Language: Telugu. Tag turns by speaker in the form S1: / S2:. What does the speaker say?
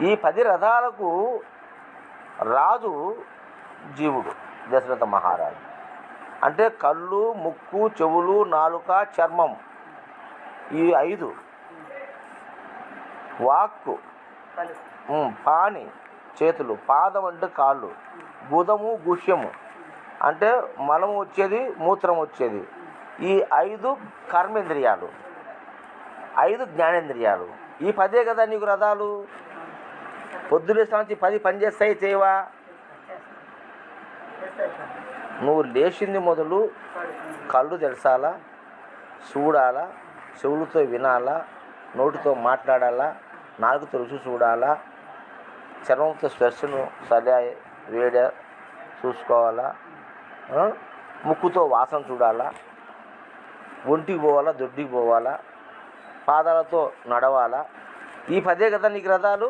S1: ఈ 10 రథాలకు రాజు జీవుడు, దశరథ మహారాజు. అంటే కళ్ళు, ముక్కు, చెవులు, నాలుక, చర్మం, ఈ 5. వాక్కు, పాణి చేతులు, పాదం అంటే కాళ్ళు, గుదము, గుష్యము అంటే మలము వచ్చేది, మూత్రం వచ్చేది. ఈ 5 కర్మేంద్రియాలు, 5 జ్ఞానేంద్రియాలు. ఈ 10 కదా నీకు రథాలు. పొద్దున నుంచి 10 పని చేస్తాయి, చేయవా? నువ్వు లేచింది మొదలు కళ్ళు తెరచాలా, చూడాలా, చెవులతో వినాలా, నోటితో మాట్లాడాలా, నాలుగుతో రుచి చూడాలా, చర్మంతో స్పర్శను సరే వేడ చూసుకోవాలా, ముక్కుతో వాసన చూడాలా, ఒంటికి పోవాలా, దొడ్డికి పోవాలా, పాదాలతో నడవాలా. ఈ 10 కదా నీకు రథాలు.